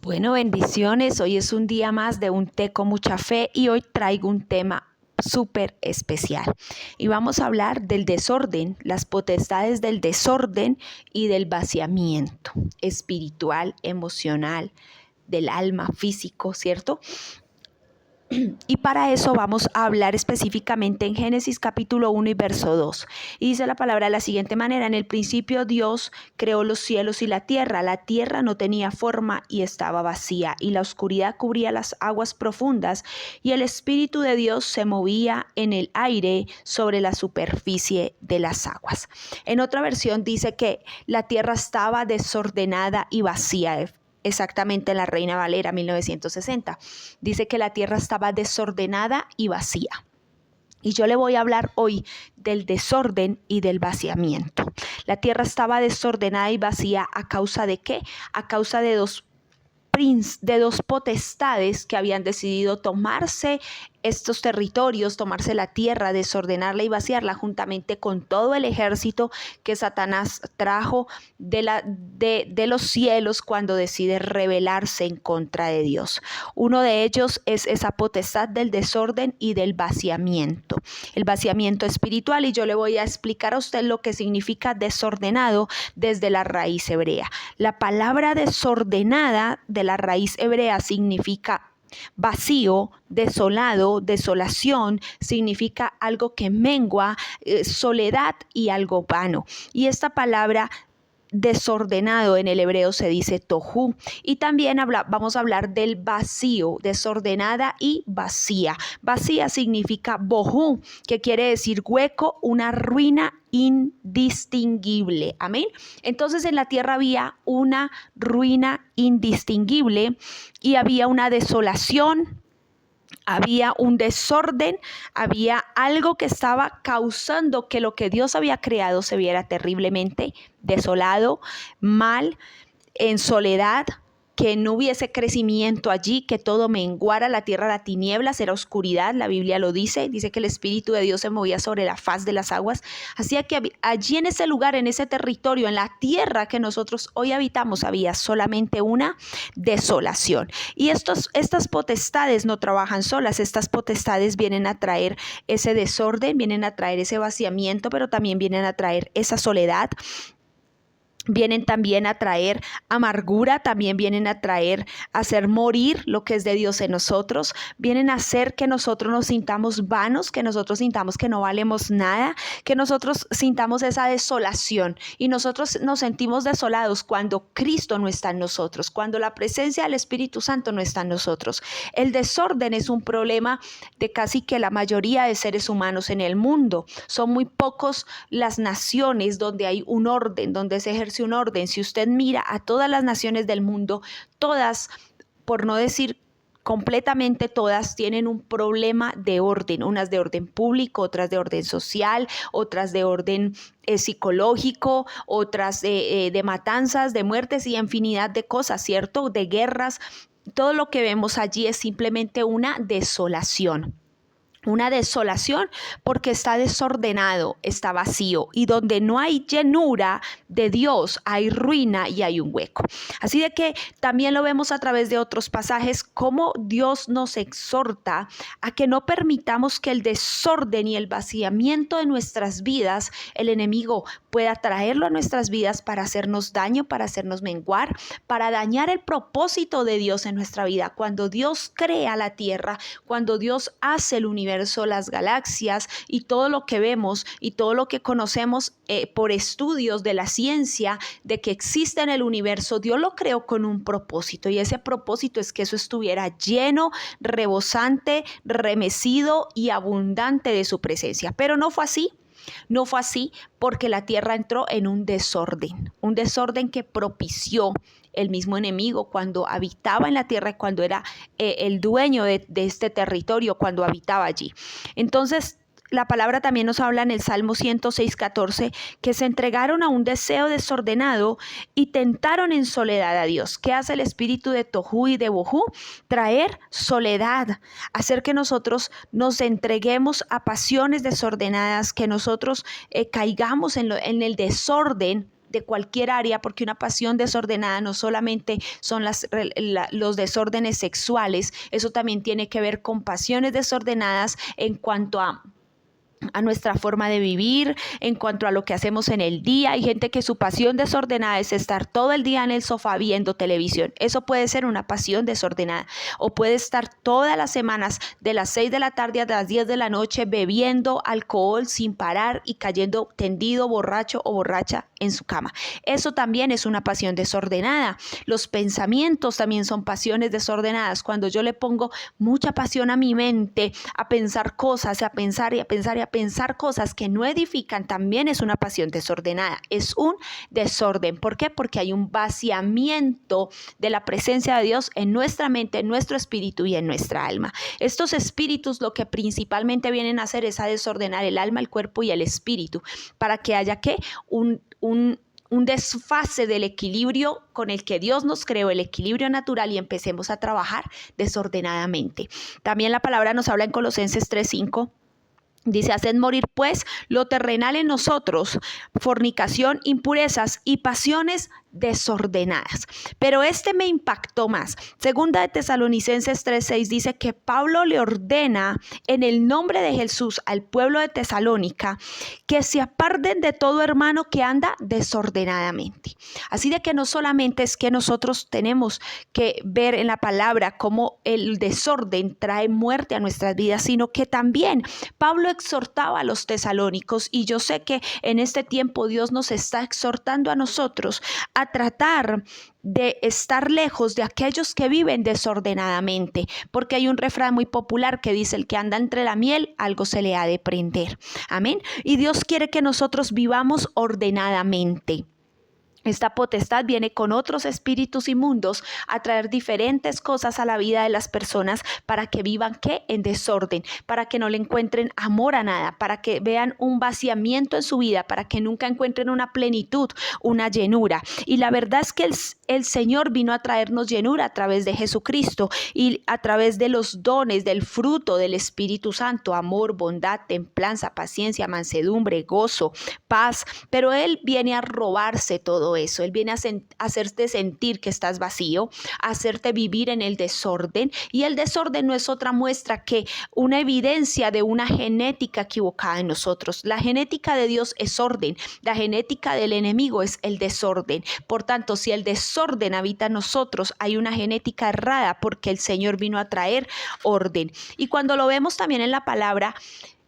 Bueno, bendiciones. Hoy es un día más de un té con mucha fe y hoy traigo un tema súper especial. Y vamos a hablar del desorden, las potestades del desorden y del vaciamiento espiritual, emocional, del alma, físico, ¿cierto? Y para eso vamos a hablar específicamente en Génesis capítulo 1 y verso 2. Y dice la palabra de la siguiente manera: en el principio Dios creó los cielos y la tierra no tenía forma y estaba vacía, y la oscuridad cubría las aguas profundas, y el Espíritu de Dios se movía en el aire sobre la superficie de las aguas. En otra versión dice que la tierra estaba desordenada y vacía. Exactamente, en la Reina Valera 1960. Dice que la tierra estaba desordenada y vacía. Y yo le voy a hablar hoy del desorden y del vaciamiento. La tierra estaba desordenada y vacía, ¿a causa de qué? A causa de dos potestades que habían decidido tomarse estos territorios, tomarse la tierra, desordenarla y vaciarla, juntamente con todo el ejército que Satanás trajo de los cielos cuando decide rebelarse en contra de Dios. Uno de ellos es esa potestad del desorden y del vaciamiento, el vaciamiento espiritual, y yo le voy a explicar a usted lo que significa desordenado desde la raíz hebrea. La palabra desordenada de la raíz hebrea significa vacío, desolado, desolación, significa algo que mengua, soledad y algo vano. Y esta palabra desordenado en el hebreo se dice tohu. Y también vamos a hablar del vacío, desordenada y vacía. Vacía significa bohu, que quiere decir hueco, una ruina indistinguible. Amén. Entonces en la tierra había una ruina indistinguible y había una desolación. Había un desorden, había algo que estaba causando que lo que Dios había creado se viera terriblemente desolado, mal, en soledad, que no hubiese crecimiento allí, que todo menguara, la tierra era tinieblas, era oscuridad, la Biblia lo dice que el Espíritu de Dios se movía sobre la faz de las aguas. Así que allí en ese lugar, en ese territorio, en la tierra que nosotros hoy habitamos, había solamente una desolación. Y estas potestades no trabajan solas, estas potestades vienen a traer ese desorden, vienen a traer ese vaciamiento, pero también vienen a traer esa soledad. Vienen también a traer amargura, también vienen a traer, a hacer morir lo que es de Dios en nosotros. Vienen a hacer que nosotros nos sintamos vanos, que nosotros sintamos que no valemos nada, que nosotros sintamos esa desolación. Y nosotros nos sentimos desolados cuando Cristo no está en nosotros, cuando la presencia del Espíritu Santo no está en nosotros. El desorden es un problema de casi que la mayoría de seres humanos en el mundo. Son muy pocos las naciones donde hay un orden, donde se ejerce un orden. Si usted mira a todas las naciones del mundo, todas, por no decir completamente todas, tienen un problema de orden, unas de orden público, otras de orden social, otras de orden psicológico, otras de matanzas, de muertes y infinidad de cosas, ¿cierto? De guerras. Todo lo que vemos allí es simplemente una desolación. Una desolación porque está desordenado, está vacío, y donde no hay llenura de Dios hay ruina y hay un hueco. Así de que también lo vemos a través de otros pasajes, cómo Dios nos exhorta a que no permitamos que el desorden y el vaciamiento de nuestras vidas, el enemigo pueda traerlo a nuestras vidas para hacernos daño, para hacernos menguar, para dañar el propósito de Dios en nuestra vida. Cuando Dios crea la tierra, cuando Dios hace el universo, las galaxias y todo lo que vemos y todo lo que conocemos por estudios de la ciencia de que existe en el universo, Dios lo creó con un propósito, y ese propósito es que eso estuviera lleno, rebosante, remecido y abundante de su presencia. Pero no fue así. No fue así porque la tierra entró en un desorden que propició el mismo enemigo cuando habitaba en la tierra, cuando era el dueño de este territorio, cuando habitaba allí. Entonces, la palabra también nos habla en el Salmo 106:14, que se entregaron a un deseo desordenado y tentaron en soledad a Dios. ¿Qué hace el espíritu de Tohu y de Bohu? Traer soledad, hacer que nosotros nos entreguemos a pasiones desordenadas, que nosotros caigamos en el desorden de cualquier área, porque una pasión desordenada no solamente son los desórdenes sexuales, eso también tiene que ver con pasiones desordenadas en cuanto a nuestra forma de vivir, en cuanto a lo que hacemos en el día. Hay gente que su pasión desordenada es estar todo el día en el sofá viendo televisión. Eso puede ser una pasión desordenada. O puede estar todas las semanas de las 6 de la tarde a las 10 de la noche bebiendo alcohol sin parar y cayendo tendido, borracho o borracha en su cama. Eso también es una pasión desordenada. Los pensamientos también son pasiones desordenadas. Cuando yo le pongo mucha pasión a mi mente, a pensar cosas, a pensar y a pensar y a pensar cosas que no edifican, también es una pasión desordenada, es un desorden. ¿Por qué? Porque hay un vaciamiento de la presencia de Dios en nuestra mente, en nuestro espíritu y en nuestra alma. Estos espíritus lo que principalmente vienen a hacer es a desordenar el alma, el cuerpo y el espíritu, para que haya un desfase del equilibrio con el que Dios nos creó, el equilibrio natural, y empecemos a trabajar desordenadamente. También la palabra nos habla en Colosenses 3:5. Dice, haced morir pues lo terrenal en nosotros, fornicación, impurezas y pasiones desordenadas. Pero me impactó más. Segunda de Tesalonicenses 3:6 dice que Pablo le ordena en el nombre de Jesús al pueblo de Tesalónica que se aparten de todo hermano que anda desordenadamente. Así de que no solamente es que nosotros tenemos que ver en la palabra cómo el desorden trae muerte a nuestras vidas, sino que también Pablo exhortaba a los tesalónicos, y yo sé que en este tiempo Dios nos está exhortando a nosotros a tratar de estar lejos de aquellos que viven desordenadamente, porque hay un refrán muy popular que dice: el que anda entre la miel, algo se le ha de prender. Amén. Y Dios quiere que nosotros vivamos ordenadamente. Esta potestad viene con otros espíritus inmundos a traer diferentes cosas a la vida de las personas para que vivan ¿qué? En desorden, para que no le encuentren amor a nada, para que vean un vaciamiento en su vida, para que nunca encuentren una plenitud, una llenura. Y la verdad es que el Señor vino a traernos llenura a través de Jesucristo y a través de los dones, del fruto del Espíritu Santo: amor, bondad, templanza, paciencia, mansedumbre, gozo, paz. Pero Él viene a robarse todo eso. Él viene a hacerte sentir que estás vacío, a hacerte vivir en el desorden. Y el desorden no es otra muestra que una evidencia de una genética equivocada en nosotros. La genética de Dios es orden, la genética del enemigo es el desorden. Por tanto, si el desorden habita en nosotros, hay una genética errada, porque el Señor vino a traer orden. Y cuando lo vemos también en la palabra,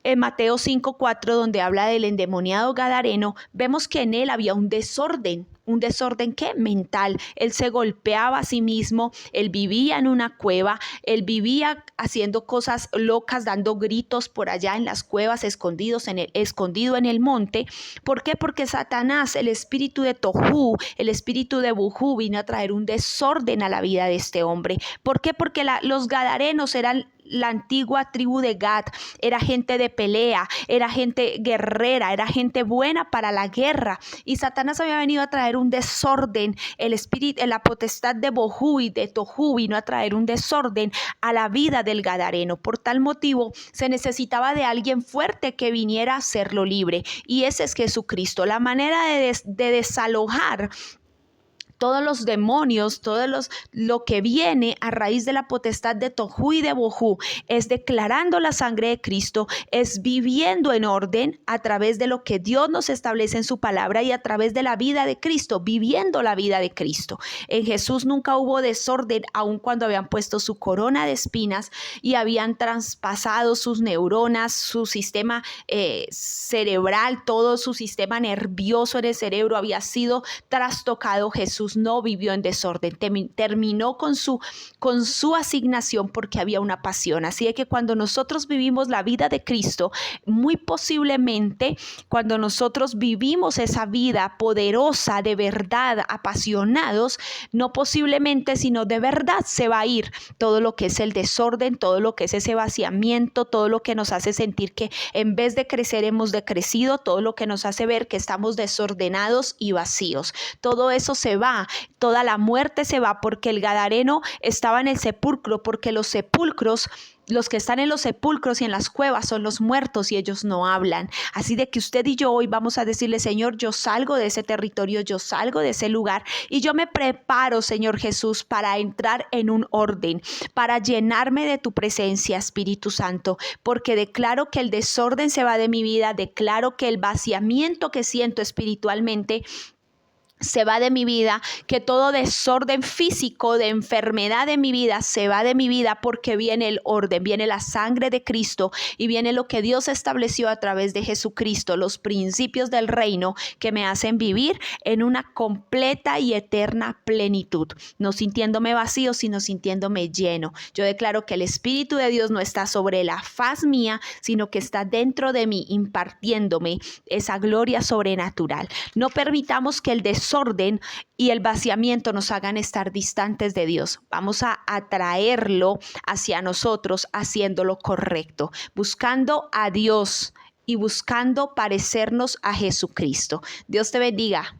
en Mateo 5:4, donde habla del endemoniado gadareno, vemos que en él había un desorden. ¿Un desorden qué? Mental. Él se golpeaba a sí mismo, él vivía en una cueva, él vivía haciendo cosas locas, dando gritos por allá en las cuevas, escondido en el monte. ¿Por qué? Porque Satanás, el espíritu de Tohu, el espíritu de Bujú, vino a traer un desorden a la vida de este hombre. ¿Por qué? Porque los gadarenos eran la antigua tribu de Gad, era gente de pelea, era gente guerrera, era gente buena para la guerra, y Satanás había venido a traer un desorden. El espíritu, la potestad de Bohu y de Tohu vino a traer un desorden a la vida del gadareno. Por tal motivo se necesitaba de alguien fuerte que viniera a hacerlo libre, y ese es Jesucristo. La manera de desalojar todos los demonios, lo que viene a raíz de la potestad de Tohu y de Bohu, es declarando la sangre de Cristo, es viviendo en orden a través de lo que Dios nos establece en su palabra y a través de la vida de Cristo, viviendo la vida de Cristo. En Jesús nunca hubo desorden, aun cuando habían puesto su corona de espinas y habían traspasado sus neuronas, su sistema cerebral, todo su sistema nervioso en el cerebro había sido trastocado. Jesús no vivió en desorden, terminó con su asignación porque había una pasión. Así es que cuando nosotros vivimos la vida de Cristo, muy posiblemente cuando nosotros vivimos esa vida poderosa de verdad, apasionados, no posiblemente, sino de verdad se va a ir todo lo que es el desorden, todo lo que es ese vaciamiento, todo lo que nos hace sentir que en vez de crecer hemos decrecido, todo lo que nos hace ver que estamos desordenados y vacíos. Todo eso se va va, toda la muerte se va, porque el gadareno estaba en el sepulcro, porque los sepulcros, los que están en los sepulcros y en las cuevas son los muertos y ellos no hablan. Así de que usted y yo hoy vamos a decirle: Señor, yo salgo de ese territorio, yo salgo de ese lugar y yo me preparo, Señor Jesús, para entrar en un orden, para llenarme de tu presencia, Espíritu Santo, porque declaro que el desorden se va de mi vida, declaro que el vaciamiento que siento espiritualmente se va de mi vida, que todo desorden físico, de enfermedad de mi vida, se va de mi vida, porque viene el orden, viene la sangre de Cristo y viene lo que Dios estableció a través de Jesucristo, los principios del reino que me hacen vivir en una completa y eterna plenitud, no sintiéndome vacío, sino sintiéndome lleno. Yo declaro que el Espíritu de Dios no está sobre la faz mía, sino que está dentro de mí, impartiéndome esa gloria sobrenatural. No permitamos que el desorden y el vaciamiento nos hagan estar distantes de Dios. Vamos a atraerlo hacia nosotros, haciendo lo correcto, buscando a Dios y buscando parecernos a Jesucristo. Dios te bendiga.